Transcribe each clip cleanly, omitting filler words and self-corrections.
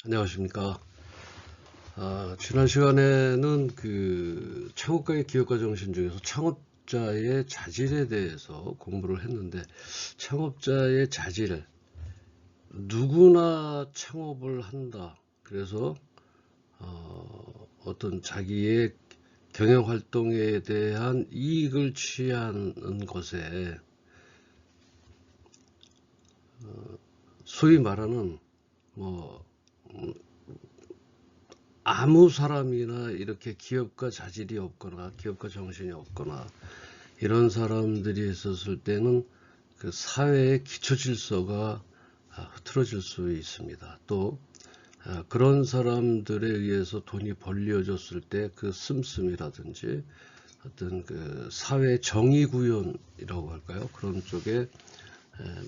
안녕하십니까. 지난 시간에는 창업가의 기업가 정신 중에서 창업자의 자질에 대해서 공부를 했는데, 창업자의 자질, 누구나 창업을 한다. 그래서 어떤 자기의 경영 활동에 대한 이익을 취하는 것에 소위 말하는 아무 사람이나 이렇게 기업가 자질이 없거나 기업가 정신이 없거나 이런 사람들이 있었을 때는 그 사회의 기초 질서가 흐트러질 수 있습니다. 또 그런 사람들에 의해서 돈이 벌려졌을 때 그 씀씀이라든지 어떤 그 사회 정의 구현이라고 할까요? 그런 쪽에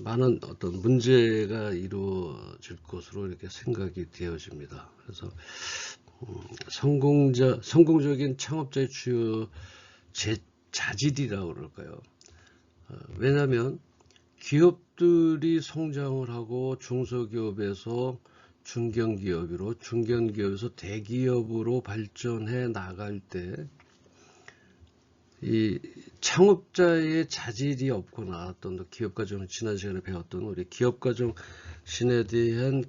많은 어떤 문제가 이루어질 것으로 이렇게 생각이 되어집니다. 그래서 성공적인 창업자의 주요 자질이라고 그럴까요? 왜냐하면 기업들이 성장을 하고 중소기업에서 중견기업으로, 중견기업에서 대기업으로 발전해 나갈 때 이 창업자의 자질이 없거나 어떤 기업가정, 지난 시간에 배웠던 우리 기업가정신에 대한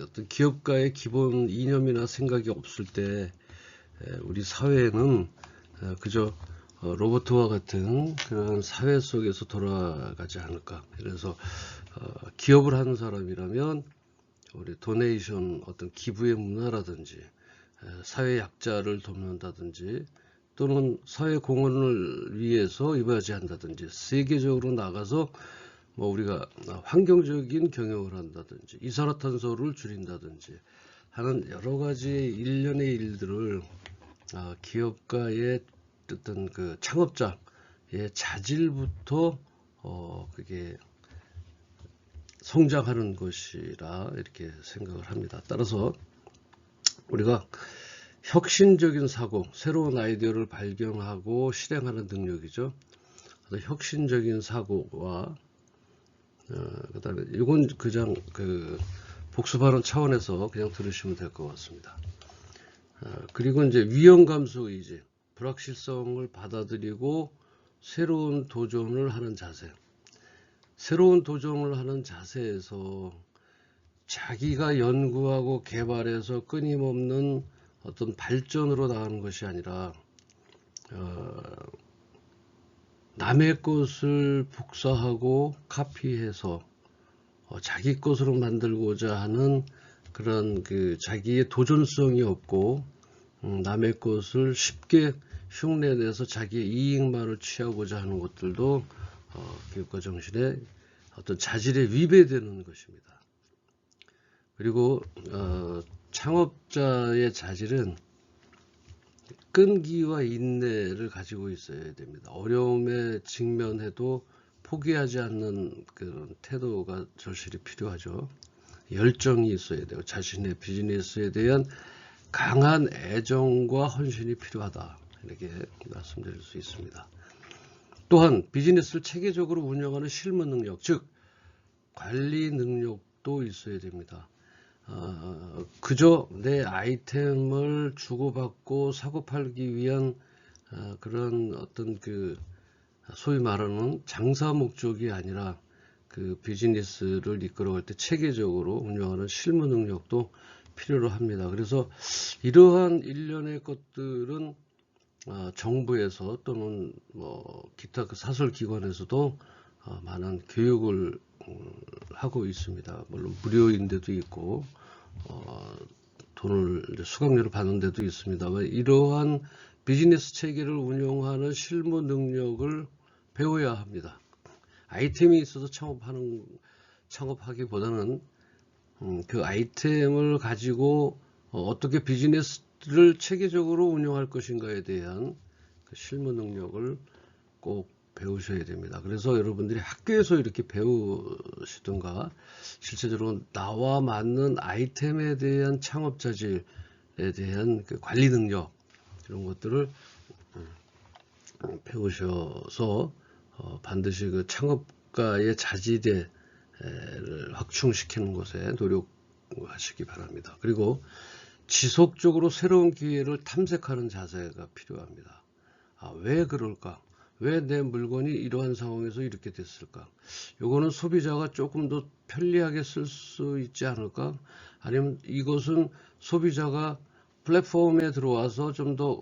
어떤 기업가의 기본 이념이나 생각이 없을 때 우리 사회는 그저 로봇과 같은 그런 사회 속에서 돌아가지 않을까. 그래서 기업을 하는 사람이라면 우리 도네이션, 어떤 기부의 문화라든지 사회 약자를 돕는다든지 또는 사회 공헌을 위해서 이바지한다든지 세계적으로 나가서 우리가 환경적인 경영을 한다든지 이산화탄소를 줄인다든지 하는 여러 가지 일련의 일들을 기업가의 어떤 그 창업자의 자질부터 그게 성장하는 것이라 이렇게 생각을 합니다. 따라서 우리가 혁신적인 사고, 새로운 아이디어를 발견하고 실행하는 능력이죠. 혁신적인 사고와 그다음에 이건 그냥 복습하는 차원에서 그냥 들으시면 될 것 같습니다. 그리고 이제 위험 감수 의지, 불확실성을 받아들이고 새로운 도전을 하는 자세. 새로운 도전을 하는 자세에서 자기가 연구하고 개발해서 끊임없는 어떤 발전으로 나가는 것이 아니라 남의 것을 복사하고 카피해서 자기 것으로 만들고자 하는 그런 자기의 도전성이 없고 남의 것을 쉽게 흉내내서 자기의 이익만을 취하고자 하는 것들도 기업가 정신의 어떤 자질에 위배되는 것입니다. 그리고 창업자의 자질은 끈기와 인내를 가지고 있어야 됩니다. 어려움에 직면해도 포기하지 않는 그런 태도가 절실히 필요하죠. 열정이 있어야 돼요. 자신의 비즈니스에 대한 강한 애정과 헌신이 필요하다. 이렇게 말씀드릴 수 있습니다. 또한 비즈니스를 체계적으로 운영하는 실무 능력, 즉 관리 능력도 있어야 됩니다. 그저 내 아이템을 주고받고 사고 팔기 위한 그런 어떤 소위 말하는 장사 목적이 아니라 그 비즈니스를 이끌어갈 때 체계적으로 운영하는 실무 능력도 필요로 합니다. 그래서 이러한 일련의 것들은 정부에서 또는 기타 사설기관에서도 많은 교육을 하고 있습니다. 물론 무료인 데도 있고 돈을 수강료를 받는 데도 있습니다만 이러한 비즈니스 체계를 운영하는 실무 능력을 배워야 합니다. 아이템이 있어서 창업하기보다는 그 아이템을 가지고 어떻게 비즈니스를 체계적으로 운영할 것인가에 대한 그 실무 능력을 꼭 배우셔야 됩니다. 그래서 여러분들이 학교에서 이렇게 배우시든가 실제적으로 나와 맞는 아이템에 대한 창업 자질에 대한 그 관리 능력 이런 것들을 배우셔서 반드시 그 창업가의 자질을 확충시키는 것에 노력 하시기 바랍니다. 그리고 지속적으로 새로운 기회를 탐색하는 자세가 필요합니다. 왜 그럴까? 왜 내 물건이 이러한 상황에서 이렇게 됐을까? 요거는 소비자가 조금 더 편리하게 쓸 수 있지 않을까? 아니면 이것은 소비자가 플랫폼에 들어와서 좀 더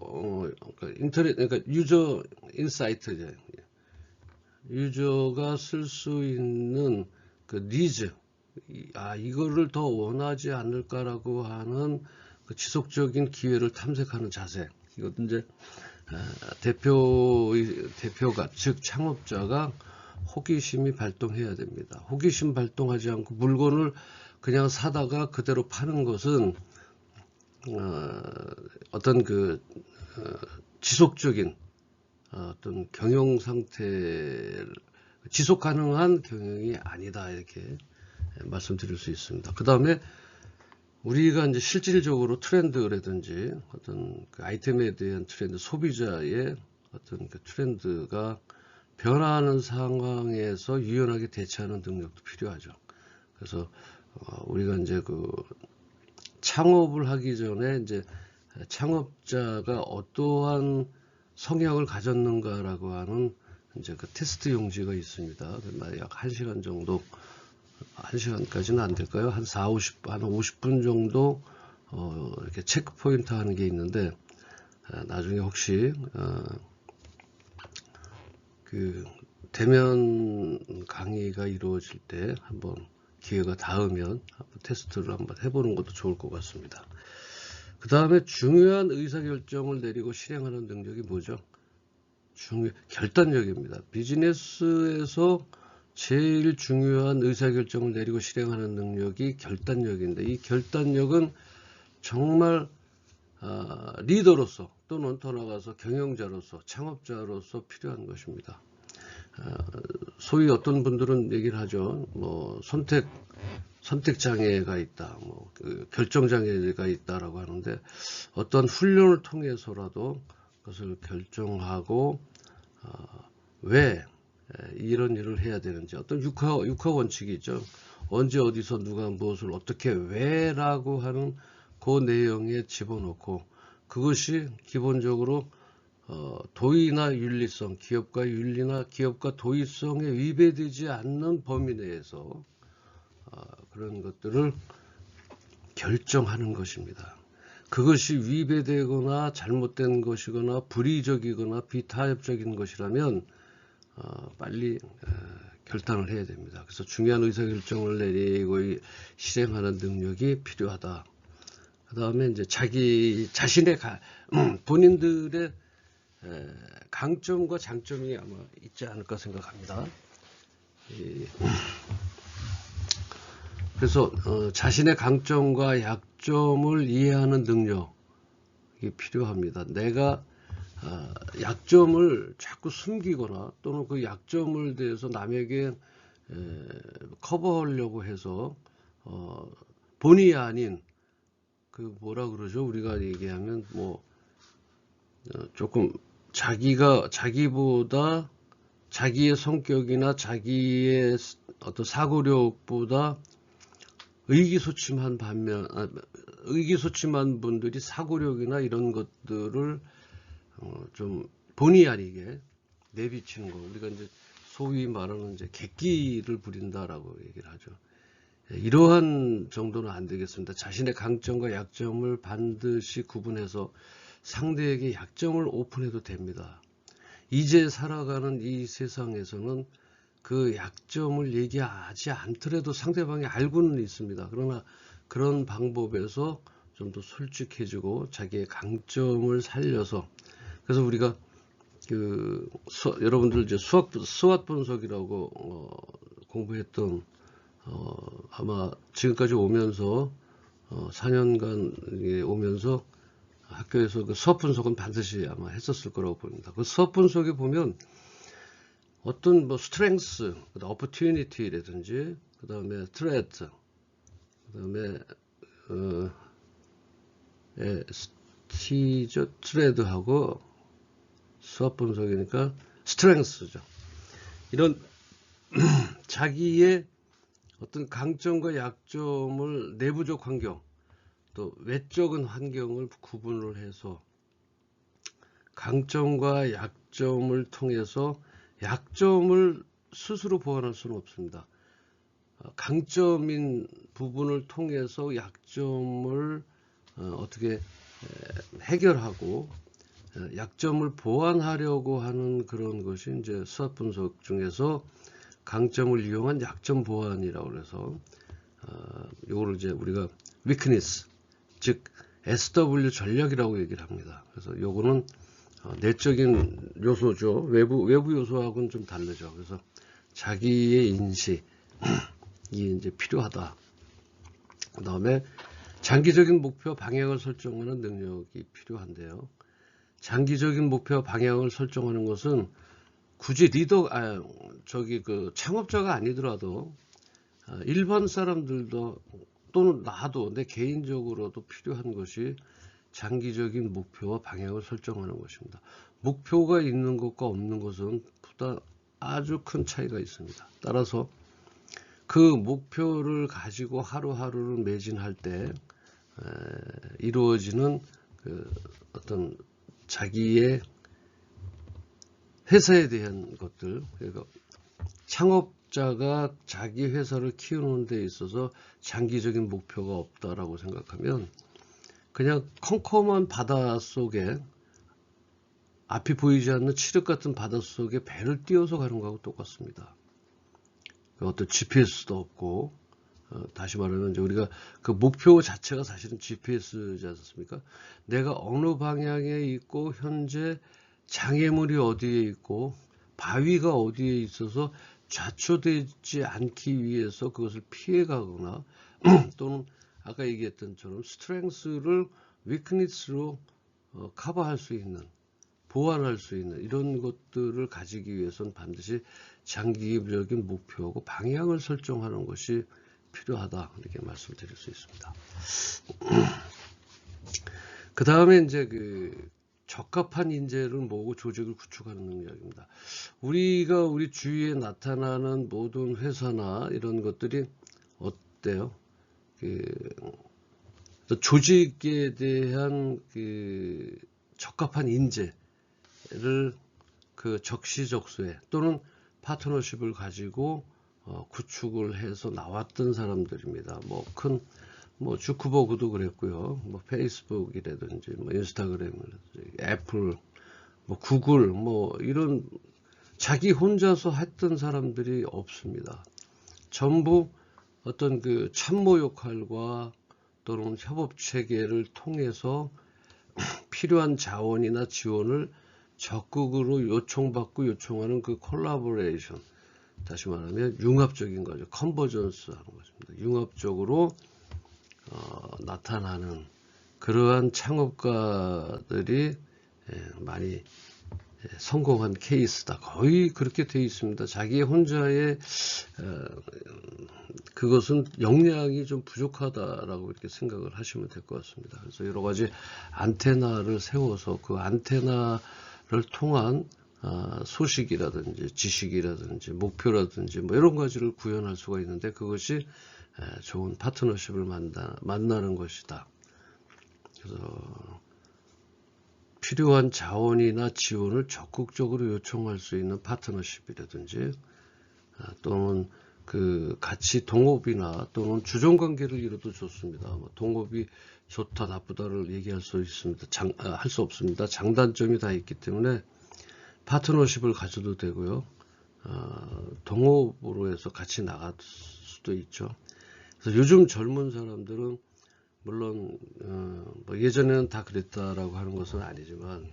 인터넷, 그러니까 유저 인사이트, 유저가 쓸 수 있는 그 니즈, 이거를 더 원하지 않을까라고 하는 그 지속적인 기회를 탐색하는 자세. 이것도 이제 대표가, 즉 창업자가 호기심이 발동해야 됩니다. 호기심 발동하지 않고 물건을 그냥 사다가 그대로 파는 것은 어떤 그 지속적인 어떤 경영 상태를 지속 가능한 경영이 아니다, 이렇게 말씀드릴 수 있습니다. 그 다음에 우리가 이제 실질적으로 트렌드라든지 어떤 그 아이템에 대한 트렌드, 소비자의 어떤 그 트렌드가 변화하는 상황에서 유연하게 대처하는 능력도 필요하죠. 그래서 우리가 이제 그 창업을 하기 전에 이제 창업자가 어떠한 성향을 가졌는가라고 하는 이제 그 테스트 용지가 있습니다. 약 1시간 정도, 1시간까지는 안 될까요? 한 50분 정도 이렇게 체크 포인트 하는 게 있는데, 나중에 혹시 그 대면 강의가 이루어질 때 한번 기회가 닿으면 한번 테스트를 한번 해보는 것도 좋을 것 같습니다. 그 다음에 중요한 의사결정을 내리고 실행하는 능력이 뭐죠? 결단력입니다. 비즈니스에서 제일 중요한 의사결정을 내리고 실행하는 능력이 결단력인데, 이 결단력은 정말 리더로서 또는 더 나아가서 경영자로서 창업자로서 필요한 것입니다. 소위 어떤 분들은 얘기를 하죠. 뭐 선택 장애가 있다, 뭐 결정 장애가 있다라고 하는데, 어떤 훈련을 통해서라도 그것을 결정하고 왜 이런 일을 해야 되는지, 어떤 육하 원칙이 있죠. 언제 어디서 누가 무엇을 어떻게 왜라고 하는 그 내용에 집어넣고, 그것이 기본적으로 도의나 윤리성, 기업가 윤리나 기업가 도의성에 위배되지 않는 범위 내에서 그런 것들을 결정하는 것입니다. 그것이 위배되거나 잘못된 것이거나 불의적이거나 비타협적인 것이라면 빨리 결단을 해야 됩니다. 그래서 중요한 의사결정을 내리고 실행하는 능력이 필요하다. 그 다음에 이제 자신의 본인들의 강점과 장점이 아마 있지 않을까 생각합니다. 그래서 자신의 강점과 약점을 이해하는 능력이 필요합니다. 내가 약점을 자꾸 숨기거나 또는 그 약점을 대해서 남에게 커버하려고 해서 본의 아닌 그 뭐라 그러죠? 우리가 얘기하면 뭐 조금 자기보다 자기의 성격이나 자기의 어떤 사고력보다 의기소침한 분들이 사고력이나 이런 것들을 좀 본의 아니게 내비치는 거, 우리가 이제 소위 말하는 이제 객기를 부린다라고 얘기를 하죠. 이러한 정도는 안 되겠습니다. 자신의 강점과 약점을 반드시 구분해서 상대에게 약점을 오픈해도 됩니다. 이제 살아가는 이 세상에서는 그 약점을 얘기하지 않더라도 상대방이 알고는 있습니다. 그러나 그런 방법에서 좀 더 솔직해지고 자기의 강점을 살려서, 그래서 우리가 여러분들 이제 스왓 분석이라고 공부했던 아마 지금까지 오면서 4년간 오면서 학교에서 그 수업 분석은 반드시 아마 했었을 거라고 봅니다. 그 수업 분석에 보면 어떤 뭐 스트렝스, 오퍼튜니티라든지 그 다음에 트레트, 그 다음에 트레드하고 수업 분석이니까 스트렝스죠. 이런 자기의 어떤 강점과 약점을 내부적 환경 또 외적인 환경을 구분을 해서 강점과 약점을 통해서 약점을 스스로 보완할 수는 없습니다. 강점인 부분을 통해서 약점을 어떻게 해결하고 약점을 보완하려고 하는 그런 것이 이제 수학 분석 중에서 강점을 이용한 약점 보완이라고 그래서 요거를 이제 우리가 weakness 즉 SW 전략이라고 얘기를 합니다. 그래서 요거는 내적인 요소죠. 외부 요소하고는 좀 다르죠. 그래서 자기의 인식이 이제 필요하다. 그 다음에 장기적인 목표 방향을 설정하는 능력이 필요한데요. 장기적인 목표 방향을 설정하는 것은 굳이 창업자가 아니더라도 일반 사람들도 또는 나도 내 개인적으로도 필요한 것이 장기적인 목표와 방향을 설정하는 것입니다. 목표가 있는 것과 없는 것은 아주 큰 차이가 있습니다. 따라서 그 목표를 가지고 하루하루를 매진할 때 이루어지는 어떤 자기의 회사에 대한 것들, 그러니까 창업자가 자기 회사를 키우는 데 있어서 장기적인 목표가 없다라고 생각하면 그냥 컴컴한 바다 속에 앞이 보이지 않는 칠흑 같은 바다 속에 배를 띄워서 가는 거하고 똑같습니다. 어떤 GPS도 없고 다시 말하면 이제 우리가 그 목표 자체가 사실은 GPS지 않습니까? 내가 어느 방향에 있고 현재 장애물이 어디에 있고 바위가 어디에 있어서 좌초되지 않기 위해서 그것을 피해가거나 또는 아까 얘기했던 처럼 스트렝스를 위크니스로 커버할 수 있는 보완할 수 있는 이런 것들을 가지기 위해서는 반드시 장기적인 목표하고 방향을 설정하는 것이 필요하다 이렇게 말씀드릴 수 있습니다. 그 다음에 이제 적합한 인재를 모으고 조직을 구축하는 능력입니다. 우리가 우리 주위에 나타나는 모든 회사나 이런 것들이 어때요? 조직에 대한 적합한 인재를 적시적소에 또는 파트너십을 가지고 구축을 해서 나왔던 사람들입니다. 주크버그도 그랬고요. 페이스북이라든지, 인스타그램이라든지, 애플, 구글, 이런 자기 혼자서 했던 사람들이 없습니다. 전부 어떤 참모 역할과 또는 협업 체계를 통해서 필요한 자원이나 지원을 적극으로 요청받고 요청하는 콜라보레이션. 다시 말하면 융합적인 거죠. 컨버전스 하는 것입니다. 융합적으로 나타나는 그러한 창업가들이 많이 성공한 케이스다. 거의 그렇게 되어 있습니다. 자기 혼자의 그것은 역량이 좀 부족하다라고 이렇게 생각을 하시면 될 것 같습니다. 그래서 여러 가지 안테나를 세워서 그 안테나를 통한 소식이라든지 지식이라든지 목표라든지 이런 가지를 구현할 수가 있는데 그것이 좋은 파트너십을 만나는 것이다. 그래서 필요한 자원이나 지원을 적극적으로 요청할 수 있는 파트너십이라든지 또는 같이 동업이나 또는 주종관계를 이뤄도 좋습니다. 동업이 좋다 나쁘다를 얘기할 수 있습니다. 할 수 없습니다. 장단점이 다 있기 때문에 파트너십을 가져도 되고요. 동업으로 해서 같이 나갈 수도 있죠. 그래서 요즘 젊은 사람들은 물론 예전에는 다 그랬다라고 하는 것은 아니지만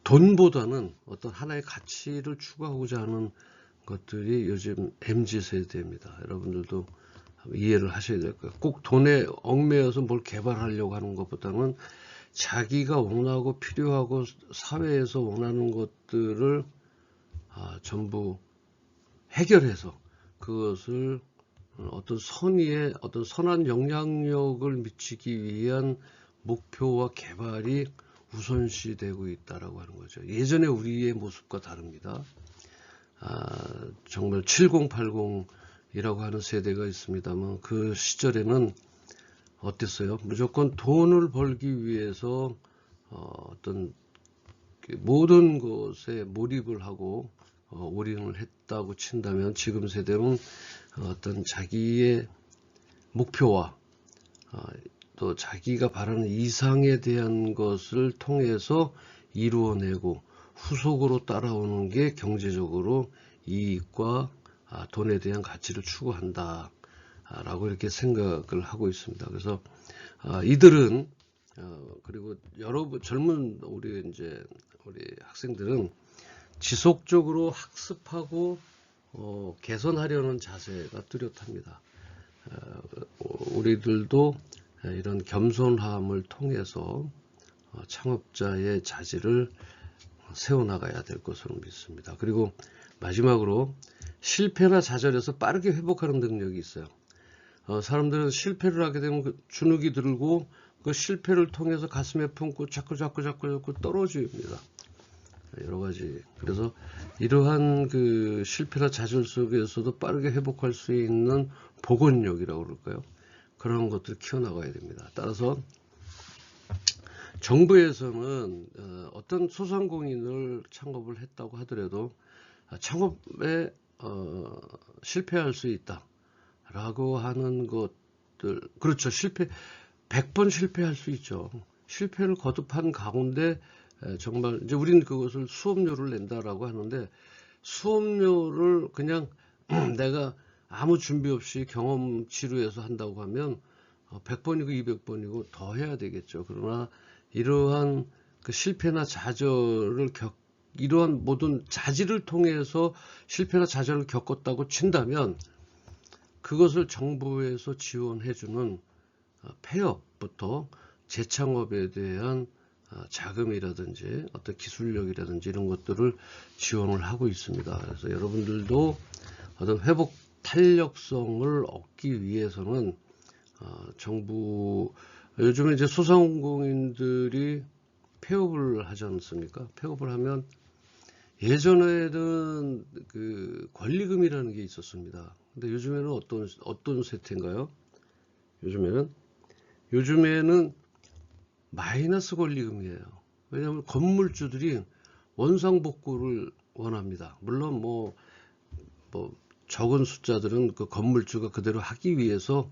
돈보다는 어떤 하나의 가치를 추구하고자 하는 것들이 요즘 MZ세대입니다. 여러분들도 이해를 하셔야 될 거예요. 꼭 돈에 얽매여서 뭘 개발하려고 하는 것보다는 자기가 원하고 필요하고 사회에서 원하는 것들을 전부 해결해서 그것을 어떤 선의의 어떤 선한 영향력을 미치기 위한 목표와 개발이 우선시되고 있다라고 하는 거죠. 예전에 우리의 모습과 다릅니다. 정말 7080이라고 하는 세대가 있습니다만 그 시절에는 어땠어요? 무조건 돈을 벌기 위해서 어떤 모든 것에 몰입을 하고 올인을 했다고 친다면, 지금 세대는 어떤 자기의 목표와 또 자기가 바라는 이상에 대한 것을 통해서 이루어내고 후속으로 따라오는 게 경제적으로 이익과 돈에 대한 가치를 추구한다 라고 이렇게 생각을 하고 있습니다. 그래서 이들은 그리고 젊은 우리 학생들은 지속적으로 학습하고 개선하려는 자세가 뚜렷합니다. 우리들도 이런 겸손함을 통해서 창업자의 자질을 세워나가야 될 것으로 믿습니다. 그리고 마지막으로 실패나 좌절에서 빠르게 회복하는 능력이 있어요. 사람들은 실패를 하게 되면 주눅이 들고 그 실패를 통해서 가슴에 품고 자꾸 떨어집니다. 여러 가지. 그래서 이러한 그 실패나 좌절 속에서도 빠르게 회복할 수 있는 복원력이라고 그럴까요? 그런 것들을 키워나가야 됩니다. 따라서 정부에서는 어떤 소상공인을 창업을 했다고 하더라도 창업에 실패할 수 있다 라고 하는 것들, 그렇죠. 100번 실패할 수 있죠. 실패를 거듭한 가운데 정말 이제 우리는 그것을 수업료를 낸다라고 하는데, 수업료를 그냥 내가 아무 준비 없이 경험치로 해서 한다고 하면 100번이고 200번이고 더 해야 되겠죠. 그러나 이러한 그 실패나 좌절을 이러한 모든 자질을 통해서 실패나 좌절을 겪었다고 친다면, 그것을 정부에서 지원해주는 폐업부터 재창업에 대한 자금이라든지 어떤 기술력이라든지 이런 것들을 지원을 하고 있습니다. 그래서 여러분들도 어떤 회복 탄력성을 얻기 위해서는 정부, 요즘에 이제 소상공인들이 폐업을 하지 않습니까? 폐업을 하면, 예전에는 그 권리금이라는 게 있었습니다. 근데 요즘에는 어떤 세태인가요? 요즘에는 마이너스 권리금이에요. 왜냐하면 건물주들이 원상복구를 원합니다. 물론 뭐 적은 숫자들은 그 건물주가 그대로 하기 위해서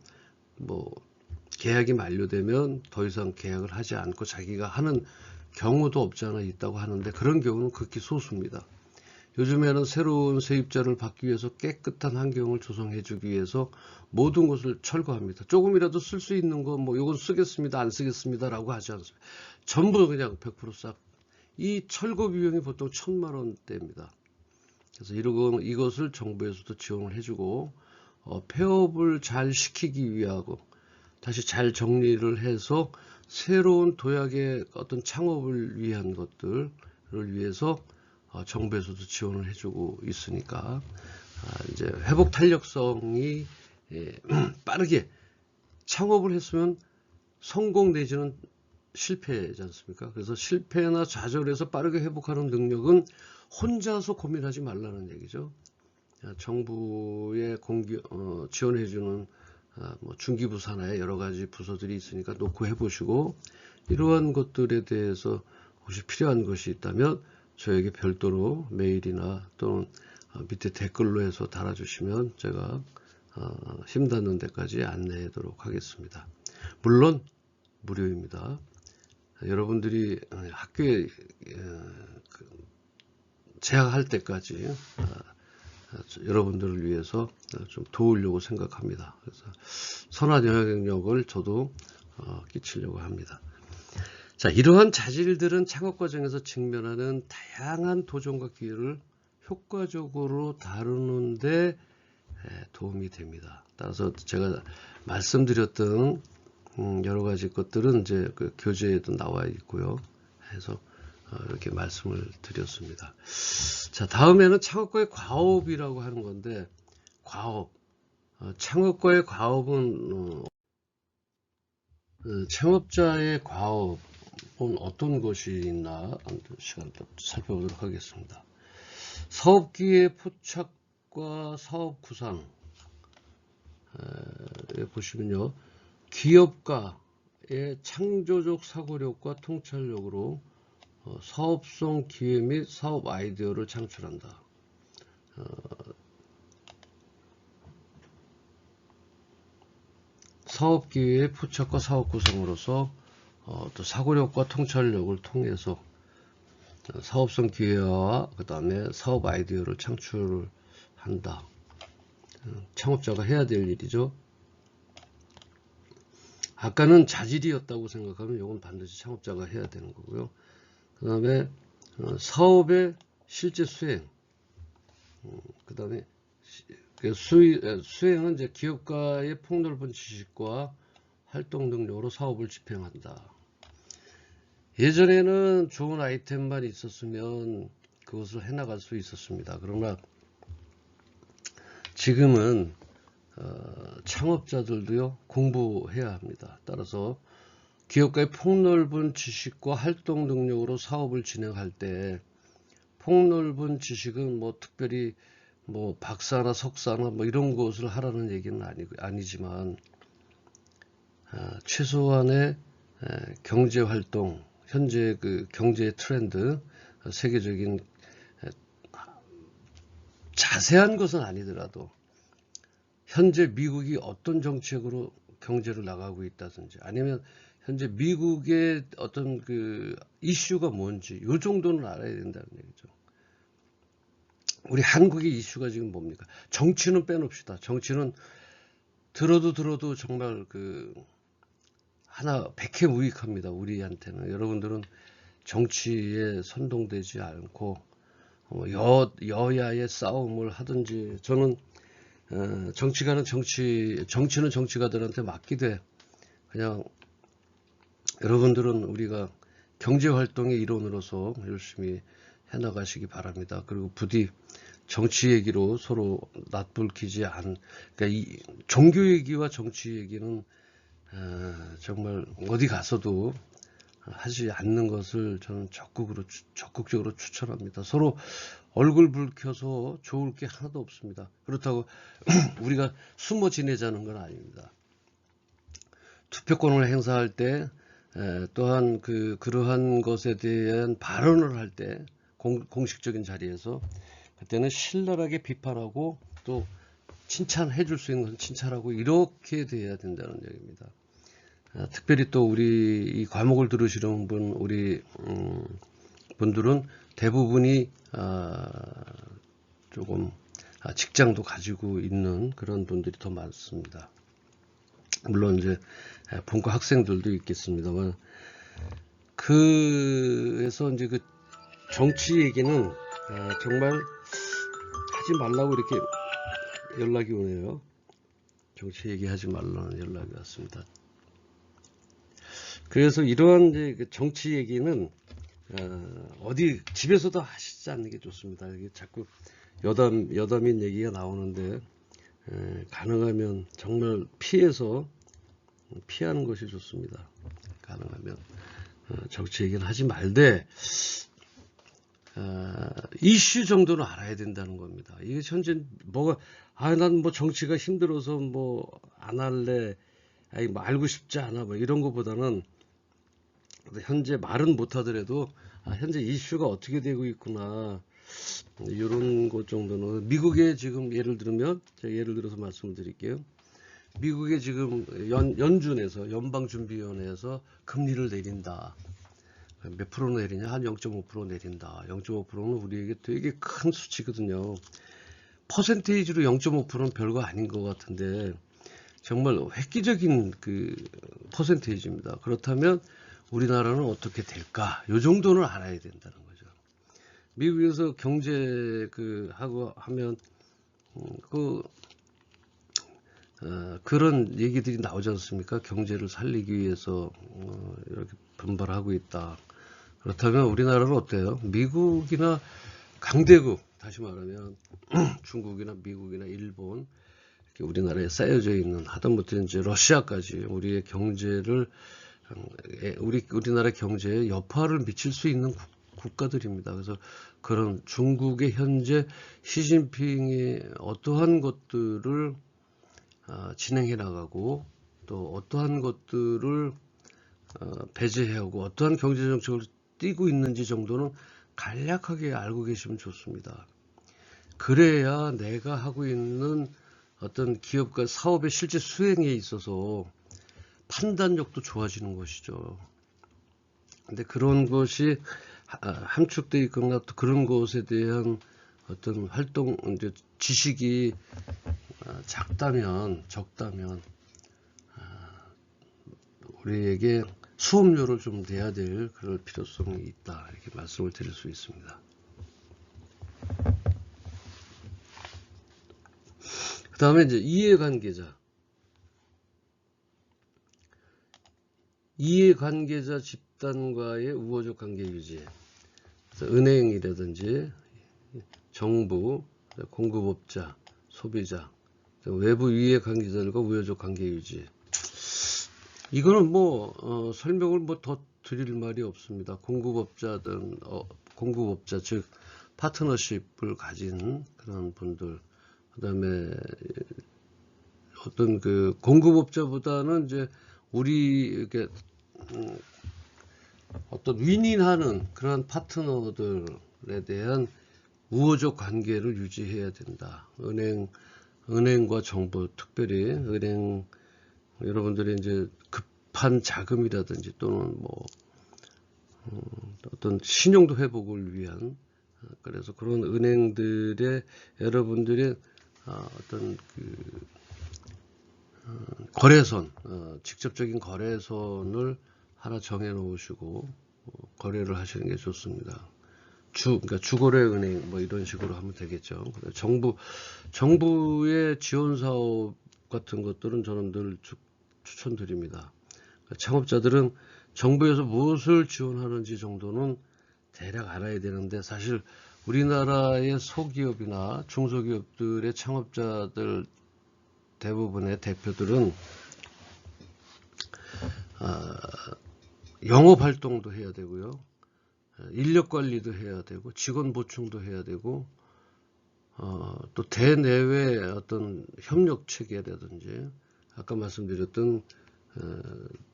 계약이 만료되면 더 이상 계약을 하지 않고 자기가 하는 경우도 없지 않아 있다고 하는데, 그런 경우는 극히 소수입니다. 요즘에는 새로운 세입자를 받기 위해서 깨끗한 환경을 조성해 주기 위해서 모든 것을 철거합니다. 조금이라도 쓸 수 있는 거 이건 쓰겠습니다, 안 쓰겠습니다 라고 하지 않습니다. 전부 그냥 100% 싹. 이 철거 비용이 보통 1000만 원대입니다. 그래서 이것을 정부에서도 지원을 해주고 폐업을 잘 시키기 위하고 다시 잘 정리를 해서 새로운 도약의 어떤 창업을 위한 것들을 위해서 정부에서도 지원을 해주고 있으니까 이제 회복 탄력성이 빠르게, 창업을 했으면 성공 내지는 실패지 않습니까? 그래서 실패나 좌절에서 빠르게 회복하는 능력은 혼자서 고민하지 말라는 얘기죠. 정부의 지원해주는 중기부 산하의 여러 가지 부서들이 있으니까 놓고 해보시고, 이러한 것들에 대해서 혹시 필요한 것이 있다면 저에게 별도로 메일이나 또는 밑에 댓글로 해서 달아주시면 제가 힘 닿는 데까지 안내하도록 하겠습니다. 물론 무료입니다. 여러분들이 학교에 재학할 때까지 여러분들을 위해서 좀 도우려고 생각합니다. 그래서 선한 영향력을 저도 끼치려고 합니다. 자, 이러한 자질들은 창업 과정에서 직면하는 다양한 도전과 기회를 효과적으로 다루는데 도움이 됩니다. 따라서 제가 말씀드렸던 여러 가지 것들은 이제 그 교재에도 나와 있고요. 해서 이렇게 말씀을 드렸습니다. 자, 다음에는 창업과의 과업이라고 하는 건데, 과업. 창업과의 과업은 창업자의 과업은 어떤 것이 있나 시간을 살펴보도록 하겠습니다. 사업기회 포착과 사업 구상 보시면요, 기업가의 창조적 사고력과 통찰력으로 사업성 기회 및 사업 아이디어를 창출한다. 사업 기회의 포착과 사업 구성으로서 또 사고력과 통찰력을 통해서 사업성 기회와 그 다음에 사업 아이디어를 창출한다. 창업자가 해야 될 일이죠. 아까는 자질이었다고 생각하면 이건 반드시 창업자가 해야 되는 거고요. 그 다음에 사업의 실제 수행, 그 다음에 수행은 이제 기업가의 폭넓은 지식과 활동 능력으로 사업을 집행한다. 예전에는 좋은 아이템만 있었으면 그것을 해나갈 수 있었습니다. 그러나 지금은 창업자들도요, 공부해야 합니다. 따라서 기업가의 폭넓은 지식과 활동 능력으로 사업을 진행할 때, 폭넓은 지식은 뭐 특별히 뭐 박사나 석사나 뭐 이런 것을 하라는 얘기는 아니지만 최소한의 경제 활동, 현재 그 경제의 트렌드, 세계적인 자세한 것은 아니더라도 현재 미국이 어떤 정책으로 경제를 나가고 있다든지, 아니면 현재 미국의 어떤 그 이슈가 뭔지 이 정도는 알아야 된다는 얘기죠. 우리 한국의 이슈가 지금 뭡니까? 정치는 빼놓읍시다. 정치는 들어도 정말 그 하나 백해무익합니다. 우리한테는. 여러분들은 정치에 선동되지 않고 여야의 싸움을 하든지, 저는 정치는 정치가들한테 맡기되 그냥 여러분들은 우리가 경제활동의 일원으로서 열심히 해나가시기 바랍니다. 그리고 부디 정치 얘기로 서로 낯불키지 그러니까 이 종교 얘기와 정치 얘기는 정말 어디 가서도 하지 않는 것을 저는 적극적으로 추천합니다. 서로 얼굴 붉혀서 좋을 게 하나도 없습니다. 그렇다고 우리가 숨어 지내자는 건 아닙니다. 투표권을 행사할 때, 또한 그러한 것에 대한 발언을 할 때, 공식적인 자리에서 그때는 신랄하게 비판하고 또 칭찬해 줄 수 있는 것은 칭찬하고, 이렇게 돼야 된다는 얘기입니다. 특별히 또 우리 이 과목을 들으시는 우리 분들은 대부분이 조금 직장도 가지고 있는 그런 분들이 더 많습니다. 물론 이제 본과 학생들도 있겠습니다만, 그래서 이제 그 정치 얘기는 정말 하지 말라고 이렇게 연락이 오네요. 정치 얘기하지 말라는 연락이 왔습니다. 그래서 이러한 이제 정치 얘기는 어디 집에서도 하시지 않는 게 좋습니다. 이게 자꾸 여담인 얘기가 나오는데, 가능하면 정말 피하는 것이 좋습니다. 가능하면 정치 얘기는 하지 말되 이슈 정도는 알아야 된다는 겁니다. 이게 현재 난 뭐 정치가 힘들어서 뭐 안 할래, 뭐 알고 싶지 않아, 뭐 이런 것보다는 현재 말은 못하더라도 현재 이슈가 어떻게 되고 있구나, 이런 것 정도는. 미국에 지금 예를 들어서 말씀드릴게요. 미국에 지금 연준에서, 연방준비위원회에서 금리를 내린다. 몇 프로 내리냐? 한 0.5% 내린다. 0.5%는 우리에게 되게 큰 수치거든요. 퍼센테이지로 0.5%는 별거 아닌 것 같은데 정말 획기적인 그 퍼센테이지입니다. 그렇다면 우리나라는 어떻게 될까? 요 정도는 알아야 된다는 거죠. 미국에서 경제 하고 하면 그런 얘기들이 나오지 않습니까? 경제를 살리기 위해서 이렇게 분발하고 있다. 그렇다면 우리나라는 어때요? 미국이나 강대국, 다시 말하면 중국이나 미국이나 일본, 이렇게 우리나라에 쌓여져 있는, 하다못해 이제 러시아까지 우리의 경제를, 우리나라 경제에 여파를 미칠 수 있는 국가들입니다. 그래서 그런 중국의 현재 시진핑이 어떠한 것들을 진행해 나가고 또 어떠한 것들을 배제하고 어떠한 경제정책을 띄고 있는지 정도는 간략하게 알고 계시면 좋습니다. 그래야 내가 하고 있는 어떤 기업과 사업의 실제 수행에 있어서 판단력도 좋아지는 것이죠. 근데 그런 것이 함축되어 있거나 또 그런 것에 대한 어떤 활동, 이제 지식이 적다면 우리에게 수업료를 좀 내야 될 그럴 필요성이 있다, 이렇게 말씀을 드릴 수 있습니다. 그 다음에 이제 이해관계자 집단과의 우호적 관계 유지. 은행이라든지 정부, 공급업자, 소비자, 외부 이해관계자들과 우호적 관계 유지. 이거는 뭐 설명을 뭐 더 드릴 말이 없습니다. 공급업자 즉 파트너십을 가진 그런 분들, 그다음에 어떤 그 공급업자보다는 이제 우리 이렇게 어떤 윈윈하는 그런 파트너들에 대한 우호적 관계를 유지해야 된다. 은행과 정부, 특별히 은행, 여러분들이 이제 급한 자금이라든지 또는 뭐 어떤 신용도 회복을 위한, 그래서 그런 은행들의 여러분들의 어떤 그 거래선, 직접적인 거래선을 하나 정해 놓으시고 거래를 하시는 게 좋습니다. 그러니까 주거래 은행 뭐 이런 식으로 하면 되겠죠. 정부의 지원 사업 같은 것들은 저는 늘 추천드립니다. 창업자들은 정부에서 무엇을 지원하는지 정도는 대략 알아야 되는데, 사실 우리나라의 소기업이나 중소기업들의 창업자들 대부분의 대표들은 영업 활동도 해야 되고요, 인력 관리도 해야 되고, 직원 보충도 해야 되고, 또 대내외 어떤 협력 체계라든지 아까 말씀드렸던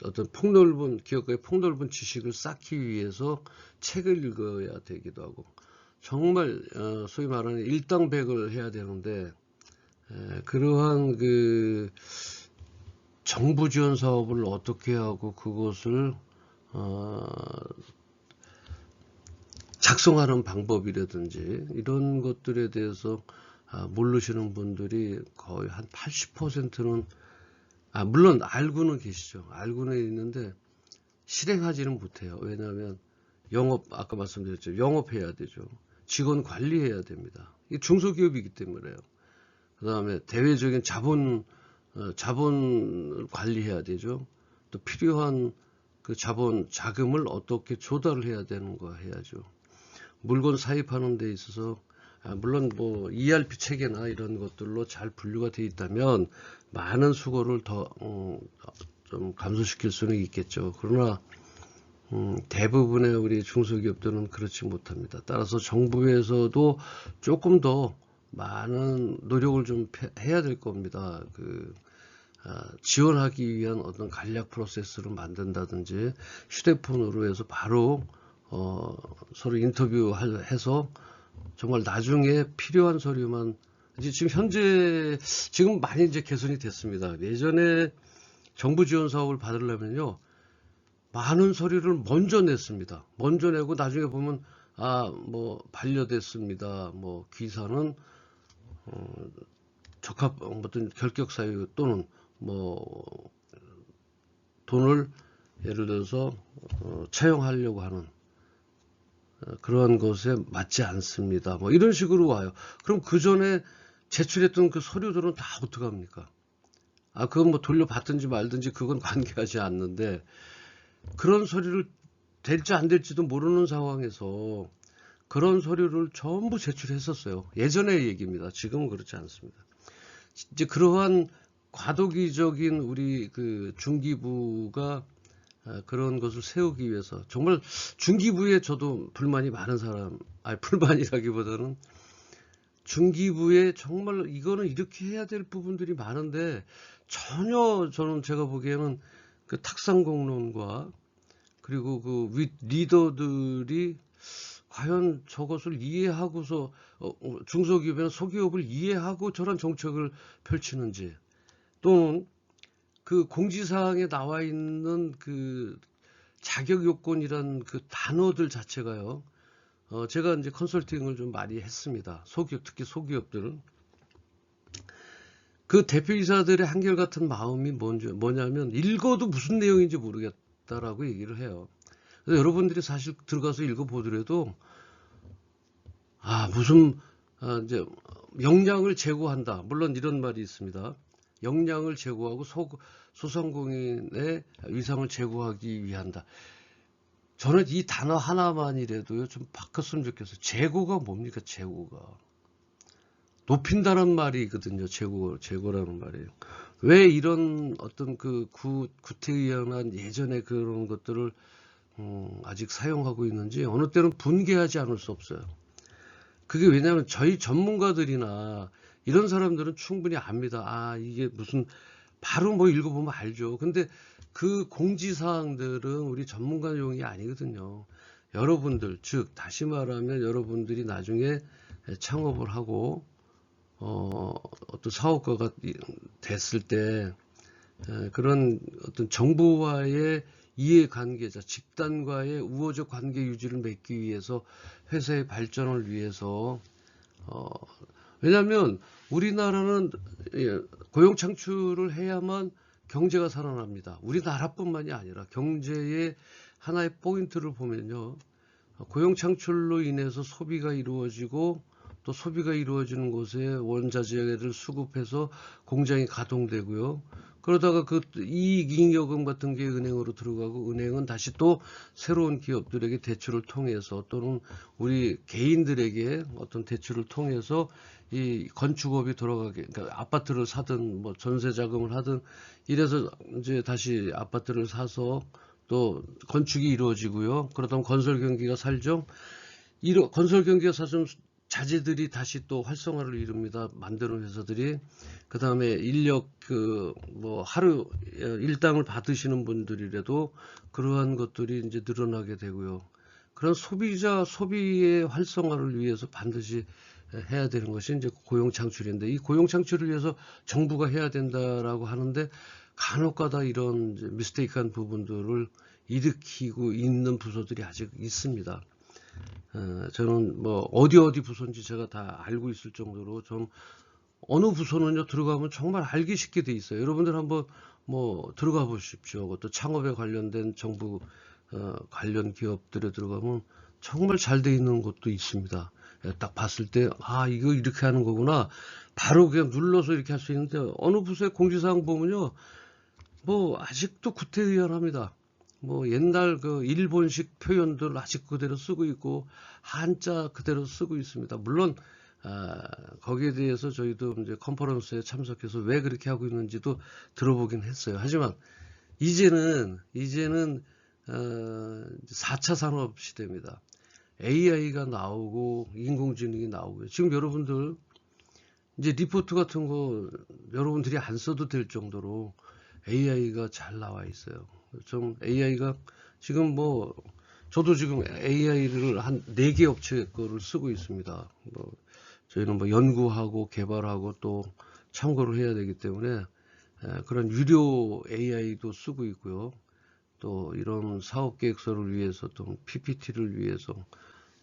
어떤 폭넓은 기업가의 폭넓은 지식을 쌓기 위해서 책을 읽어야 되기도 하고, 정말 소위 말하는 일당백을 해야 되는데, 그러한 그 정부 지원 사업을 어떻게 하고 그것을 작성하는 방법이라든지 이런 것들에 대해서 모르시는 분들이 거의 한 80%는 물론 알고는 계시죠. 알고는 있는데 실행하지는 못해요. 왜냐하면 아까 말씀드렸죠. 영업해야 되죠. 직원 관리해야 됩니다. 이 중소기업이기 때문에요. 그 다음에 대외적인 자본을 관리해야 되죠. 또 필요한 그 자금을 어떻게 조달을 해야 되는 거 해야죠. 물건 사입하는 데 있어서 물론 뭐 ERP 체계나 이런 것들로 잘 분류가 되어 있다면 많은 수고를 더 좀 감소시킬 수는 있겠죠. 그러나 대부분의 우리 중소기업들은 그렇지 못합니다. 따라서 정부에서도 조금 더 많은 노력을 좀 해야 될 겁니다. 지원하기 위한 어떤 간략 프로세스를 만든다든지, 휴대폰으로 해서 바로 서로 인터뷰해서 정말 나중에 필요한 서류만, 지금 많이 이제 개선이 됐습니다. 예전에 정부 지원 사업을 받으려면요, 많은 서류를 먼저 냈습니다. 먼저 내고 나중에 보면 뭐 반려됐습니다. 뭐 기사는 어떤 결격 사유 또는 뭐 돈을 예를 들어서 차용하려고 하는 그러한 것에 맞지 않습니다. 뭐 이런 식으로 와요. 그럼 그 전에 제출했던 그 서류들은 다 어떡합니까? 그건 뭐 돌려받든지 말든지 그건 관계하지 않는데, 그런 서류를 될지 안 될지도 모르는 상황에서 그런 서류를 전부 제출했었어요. 예전의 얘기입니다. 지금은 그렇지 않습니다. 이제 그러한 과도기적인 우리 그 중기부가 그런 것을 세우기 위해서 정말 중기부에 저도 불만이 많은 사람, 아니 불만이라기보다는 중기부에 정말 이거는 이렇게 해야 될 부분들이 많은데 전혀 저는 제가 보기에는 그 탁상공론과 그리고 그 윗 리더들이 과연 저것을 이해하고서 중소기업이나 소기업을 이해하고 저런 정책을 펼치는지, 또는 그 공지사항에 나와 있는 그 자격 요건이란 그 단어들 자체가요. 제가 이제 컨설팅을 좀 많이 했습니다. 소기업, 특히 소기업들은. 그 대표이사들의 한결같은 마음이 뭐냐면 읽어도 무슨 내용인지 모르겠다라고 얘기를 해요. 그래서 여러분들이 사실 들어가서 읽어보더라도 무슨 이제 역량을 제고한다. 물론 이런 말이 있습니다. 역량을 제고하고 소상공인의 위상을 제고하기 위한다. 저는 이 단어 하나만이라도요 좀 바꿨으면 좋겠어요. 제고가 뭡니까? 제고가 높인다는 말이거든요. 제고라는 말이에요. 왜 이런 어떤 그 구태의연한 예전의 그런 것들을 아직 사용하고 있는지 어느 때는 분개하지 않을 수 없어요. 그게 왜냐하면 저희 전문가들이나 이런 사람들은 충분히 압니다. 이게 무슨 바로 뭐 읽어보면 알죠. 근데 그 공지사항들은 우리 전문가용이 아니거든요. 여러분들, 즉 다시 말하면 여러분들이 나중에 창업을 하고 어떤 사업가가 됐을 때 그런 어떤 정부와의 이해관계자, 집단과의 우호적 관계 유지를 맺기 위해서 회사의 발전을 위해서 왜냐하면 우리나라는 고용 창출을 해야만 경제가 살아납니다. 우리나라뿐만이 아니라 경제의 하나의 포인트를 보면요. 고용 창출로 인해서 소비가 이루어지고 또 소비가 이루어지는 곳에 원자재를 수급해서 공장이 가동되고요. 그러다가 그 이익잉여금 같은 게 은행으로 들어가고 은행은 다시 또 새로운 기업들에게 대출을 통해서 또는 우리 개인들에게 어떤 대출을 통해서 이 건축업이 돌아가게, 그러니까 아파트를 사든 뭐 전세 자금을 하든 이래서 이제 다시 아파트를 사서 또 건축이 이루어지고요. 그러다 건설 경기가 살죠. 건설 경기가 사실 자재들이 다시 또 활성화를 이룹니다. 만드는 회사들이. 그 다음에 인력 뭐 하루 일당을 받으시는 분들이라도 그러한 것들이 이제 늘어나게 되고요. 그런 소비의 활성화를 위해서 반드시 해야 되는 것이 이제 고용 창출인데, 이 고용 창출을 위해서 정부가 해야 된다라고 하는데 간혹가다 이런 미스테이크한 부분들을 일으키고 있는 부서들이 아직 있습니다. 저는 뭐 어디 부서인지 제가 다 알고 있을 정도로, 전 어느 부서는요 들어가면 정말 알기 쉽게 돼 있어요. 여러분들 한번 뭐 들어가 보십시오. 그것도 창업에 관련된 정부 관련 기업들에 들어가면 정말 잘 돼 있는 곳도 있습니다. 딱 봤을 때 이거 이렇게 하는 거구나, 바로 그냥 눌러서 이렇게 할 수 있는데, 어느 부서의 공지사항 보면요 뭐 아직도 구태의연합니다. 뭐 옛날 그 일본식 표현들 아직 그대로 쓰고 있고 한자 그대로 쓰고 있습니다. 물론 거기에 대해서 저희도 이제 컨퍼런스에 참석해서 왜 그렇게 하고 있는지도 들어보긴 했어요. 하지만 이제는 4차 산업 시대입니다. AI가 나오고 인공지능이 나오고요. 지금 여러분들 이제 리포트 같은 거 여러분들이 안 써도 될 정도로 AI가 잘 나와 있어요. 좀 AI가 지금 뭐 저도 지금 AI를 한 4개 업체 거를 쓰고 있습니다. 뭐 저희는 뭐 연구하고 개발하고 또 참고를 해야 되기 때문에 그런 유료 AI도 쓰고 있고요. 또 이런 사업 계획서를 위해서 또 PPT를 위해서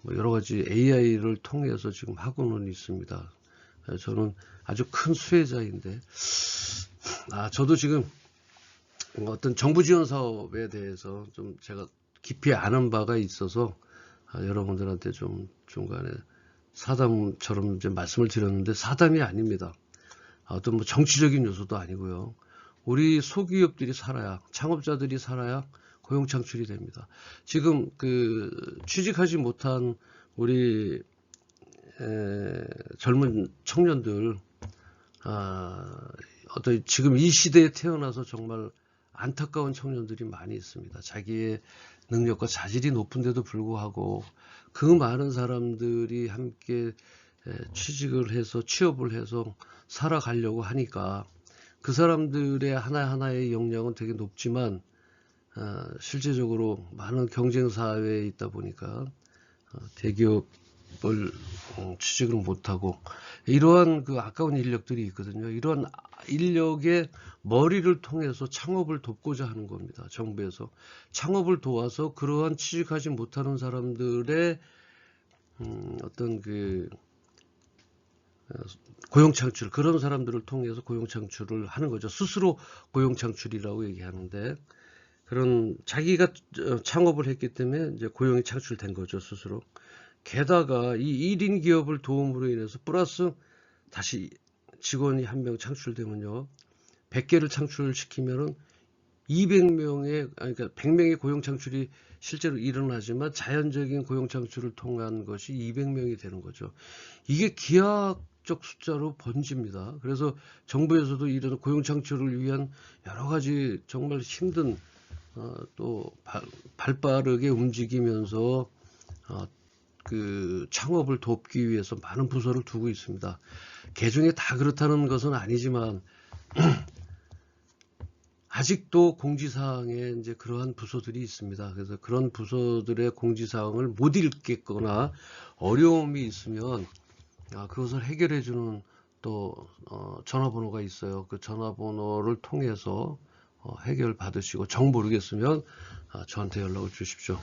뭐 여러 가지 AI를 통해서 지금 하고는 있습니다. 저는 아주 큰 수혜자인데, 저도 지금 어떤 정부 지원 사업에 대해서 좀 제가 깊이 아는 바가 있어서 여러분들한테 좀 중간에 사담처럼 이제 말씀을 드렸는데, 사담이 아닙니다. 어떤 뭐 정치적인 요소도 아니고요. 우리 소기업들이 살아야, 창업자들이 살아야 고용 창출이 됩니다. 지금 취직하지 못한 우리 젊은 청년들, 어떤 지금 이 시대에 태어나서 정말 안타까운 청년들이 많이 있습니다. 자기의 능력과 자질이 높은데도 불구하고 그 많은 사람들이 함께 취직을 해서 취업을 해서 살아가려고 하니까 그 사람들의 하나하나의 역량은 되게 높지만 실제적으로 많은 경쟁 사회에 있다 보니까 대기업을 취직을 못하고 이러한 그 아까운 인력들이 있거든요. 이러한 인력의 머리를 통해서 창업을 돕고자 하는 겁니다. 정부에서 창업을 도와서 그러한 취직하지 못하는 사람들의 어떤 그 고용 창출, 그런 사람들을 통해서 고용 창출을 하는 거죠. 스스로 고용 창출이라고 얘기하는데, 그런 자기가 창업을 했기 때문에 이제 고용이 창출된 거죠, 스스로. 게다가 이 1인 기업을 도움으로 인해서 플러스 다시 직원이 한 명 창출되면요, 100개를 창출시키면은 200명의, 그러니까 100명의 고용 창출이 실제로 일어나지만 자연적인 고용 창출을 통한 것이 200명이 되는 거죠. 이게 기하학적 숫자로 번집니다. 그래서 정부에서도 이런 고용 창출을 위한 여러 가지 정말 힘든 또 발빠르게 움직이면서 그 창업을 돕기 위해서 많은 부서를 두고 있습니다. 개중에 다 그렇다는 것은 아니지만 아직도 공지사항에 이제 그러한 부서들이 있습니다. 그래서 그런 부서들의 공지사항을 못 읽겠거나 어려움이 있으면 그것을 해결해주는 또 전화번호가 있어요. 그 전화번호를 통해서 해결 받으시고 정 모르겠으면 저한테 연락을 주십시오.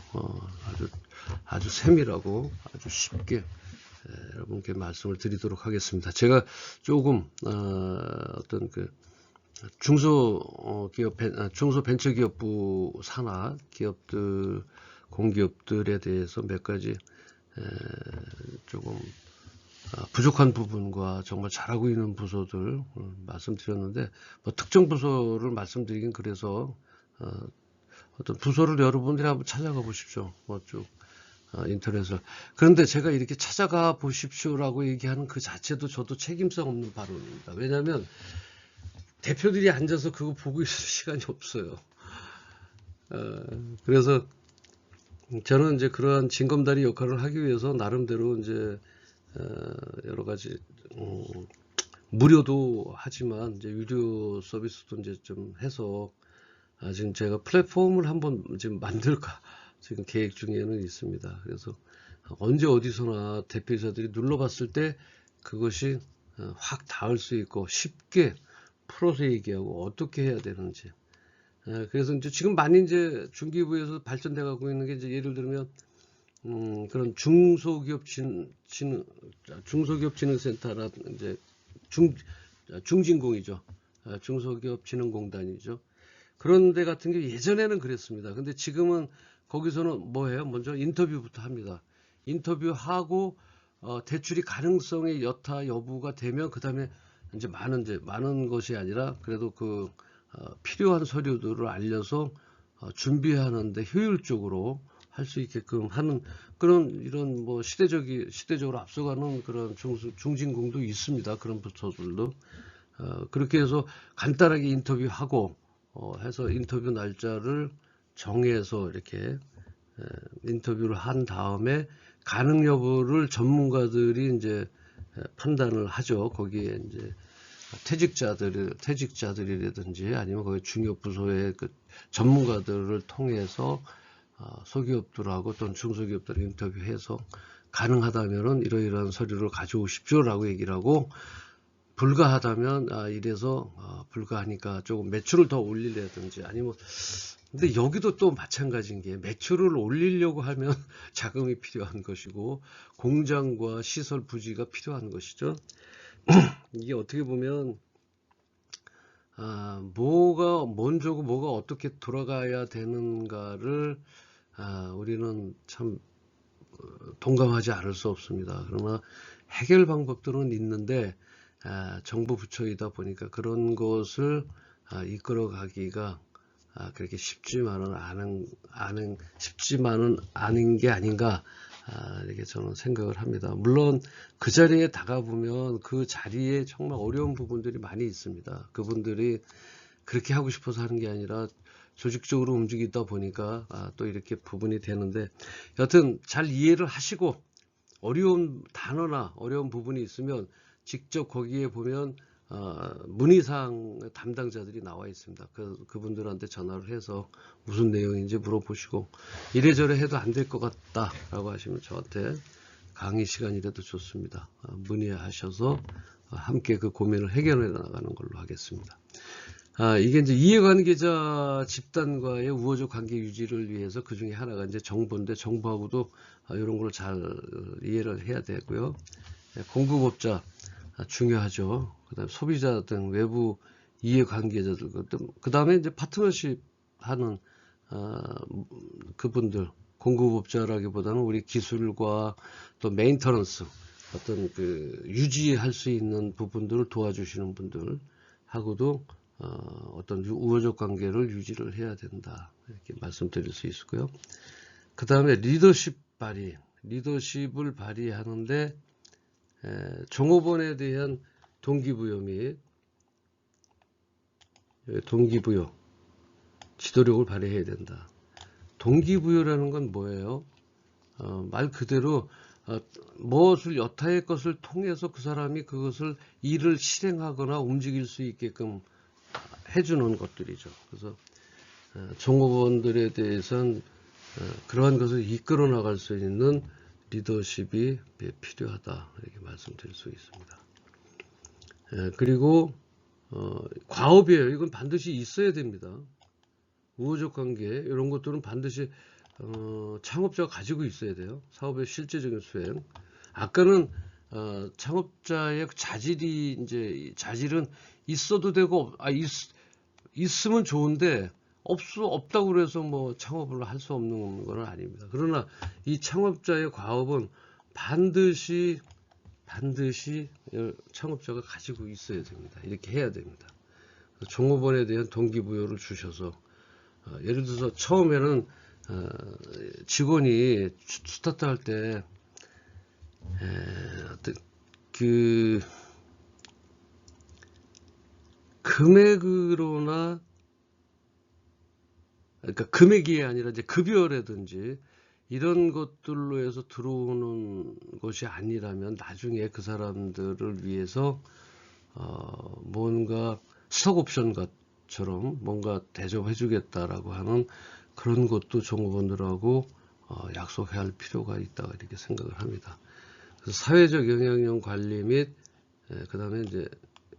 아주 세밀하고 아주 쉽게 여러분께 말씀을 드리도록 하겠습니다. 제가 조금 어떤 그 중소벤처기업부 산하 기업들, 공기업들에 대해서 몇 가지 조금 부족한 부분과 정말 잘하고 있는 부서들 말씀드렸는데, 뭐 특정 부서를 말씀드리긴 그래서 어떤 부서를 여러분들이 한번 찾아가 보십시오. 쭉 인터넷을. 그런데 제가 이렇게 찾아가 보십시오라고 얘기하는 그 자체도 저도 책임성 없는 발언입니다. 왜냐하면 대표들이 앉아서 그거 보고 있을 시간이 없어요. 그래서 저는 이제 그러한 징검다리 역할을 하기 위해서 나름대로 이제 여러 가지 무료도 하지만 이제 유료 서비스도 이제 좀 해서 지금 제가 플랫폼을 한번 지금 만들까 지금 계획 중에는 있습니다. 그래서 언제 어디서나 대표이사들이 눌러봤을 때 그것이 확 닿을 수 있고 쉽게 풀어서 얘기하고 어떻게 해야 되는지. 그래서 이제 지금 많이 이제 중기부에서 발전돼 가고 있는 게 이제 예를 들면 그런 중소기업진흥센터라 이제 중진공이죠. 중소기업진흥공단이죠. 그런 데 같은 게 예전에는 그랬습니다. 근데 지금은 거기서는 뭐 해요? 먼저 인터뷰부터 합니다. 인터뷰하고 대출이 가능성의 여타 여부가 되면 그다음에 이제 많은 것이 아니라 그래도 그 필요한 서류들을 알려서 준비하는데 효율적으로 할 수 있게끔 하는 그런 이런 뭐 시대적으로 앞서가는 그런 중진공도 있습니다. 그런 부서들도 그렇게 해서 간단하게 인터뷰하고 해서 인터뷰 날짜를 정해서 이렇게 인터뷰를 한 다음에 가능 여부를 전문가들이 이제 판단을 하죠. 거기에 이제 퇴직자들이라든지 아니면 거기 중요 부서의 그 전문가들을 통해서 소기업들하고 또는 중소기업들 인터뷰해서 가능하다면은 이러이러한 서류를 가져오십시오라고 얘기를 하고, 불가하다면 이래서 불가하니까 조금 매출을 더 올리려든지 아니면, 근데 여기도 또 마찬가지인 게 매출을 올리려고 하면 자금이 필요한 것이고 공장과 시설 부지가 필요한 것이죠. 이게 어떻게 보면 뭐가 먼저고 뭐가 어떻게 돌아가야 되는가를 우리는 참 동감하지 않을 수 없습니다. 그러나 해결 방법들은 있는데 정부 부처이다 보니까 그런 것을 이끌어가기가 그렇게 쉽지만은 않은 게 아닌가 이렇게 저는 생각을 합니다. 물론 그 자리에 다가보면 그 자리에 정말 어려운 부분들이 많이 있습니다. 그분들이 그렇게 하고 싶어서 하는 게 아니라 조직적으로 움직이다 보니까 또 이렇게 부분이 되는데, 여튼 잘 이해를 하시고 어려운 단어나 어려운 부분이 있으면 직접 거기에 보면 문의사항 담당자들이 나와 있습니다. 그분들한테 전화를 해서 무슨 내용인지 물어보시고, 이래저래 해도 안 될 것 같다라고 하시면 저한테 강의 시간이라도 좋습니다. 문의하셔서 함께 그 고민을 해결해 나가는 걸로 하겠습니다. 이게 이제 이해관계자 집단과의 우호적 관계 유지를 위해서 그 중에 하나가 이제 정보인데, 정보하고도 이런 걸 잘 이해를 해야 되고요. 공급업자 중요하죠. 그다음 소비자 등 외부 이해관계자들, 그 다음에 이제 파트너십 하는 그분들, 공급업자라기보다는 우리 기술과 또 메인터넌스, 어떤 그 유지할 수 있는 부분들을 도와주시는 분들 하고도 어떤 우호적 관계를 유지를 해야 된다, 이렇게 말씀드릴 수 있고요. 그 다음에 리더십 발휘, 리더십을 발휘하는데 종업원에 대한 동기부여 및 동기부여, 지도력을 발휘해야 된다. 동기부여라는 건 뭐예요? 말 그대로 무엇을 여타의 것을 통해서 그 사람이 그것을 일을 실행하거나 움직일 수 있게끔 해주는 것들이죠. 그래서 종업원들에 대해서는 그러한 것을 이끌어 나갈 수 있는 리더십이 필요하다, 이렇게 말씀드릴 수 있습니다. 그리고 과업이에요. 이건 반드시 있어야 됩니다. 우호적 관계 이런 것들은 반드시 창업자가 가지고 있어야 돼요. 사업의 실제적인 수행. 아까는 창업자의 자질은 있어도 되고 있으면 좋은데 없다고 그래서 뭐 창업을 할 수 없는 건 아닙니다. 그러나 이 창업자의 과업은 반드시 창업자가 가지고 있어야 됩니다. 이렇게 해야 됩니다. 종업원에 대한 동기부여를 주셔서, 예를 들어서 처음에는 직원이 스타트 할 때 그 금액으로나, 그러니까 금액이 아니라 이제 급여라든지 이런 것들로 해서 들어오는 것이 아니라면 나중에 그 사람들을 위해서 뭔가 스톡옵션 것처럼 뭔가 대접해 주겠다라고 하는 그런 것도 종업원들하고 약속해야 할 필요가 있다, 이렇게 생각을 합니다. 그래서 사회적 영향력 관리 및 그 다음에 이제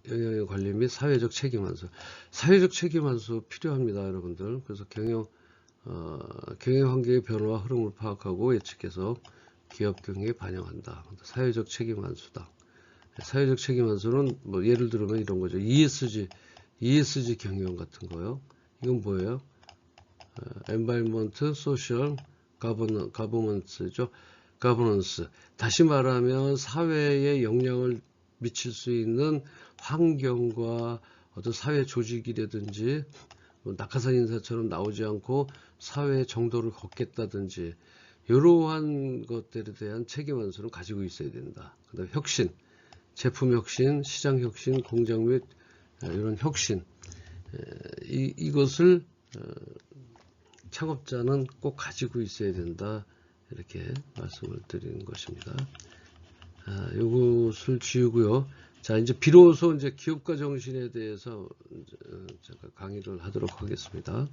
영향력 관리 및 사회적 책임 완수. 사회적 책임 완수 필요합니다, 여러분들. 그래서 경영 환경의 변화와 흐름을 파악하고 예측해서 기업 경영에 반영한다. 사회적 책임 완수다. 사회적 책임 완수는 뭐 예를 들면 이런 거죠. ESG 경영 같은 거요. 이건 뭐예요? Environment, Social, Governance죠. Governance. 다시 말하면 사회에 영향을 미칠 수 있는 환경과 어떤 사회 조직이라든지, 뭐 낙하산 인사처럼 나오지 않고 사회의 정도를 걷겠다든지, 이러한 것들에 대한 책임 완수를 가지고 있어야 된다. 그다음에 혁신, 제품 혁신, 시장 혁신, 공장 및 이런 혁신, 이것을 창업자는 꼭 가지고 있어야 된다, 이렇게 말씀을 드리는 것입니다. 이것을 지우고요. 자, 이제 비로소 이제 기업가 정신에 대해서 제가 강의를 하도록 하겠습니다.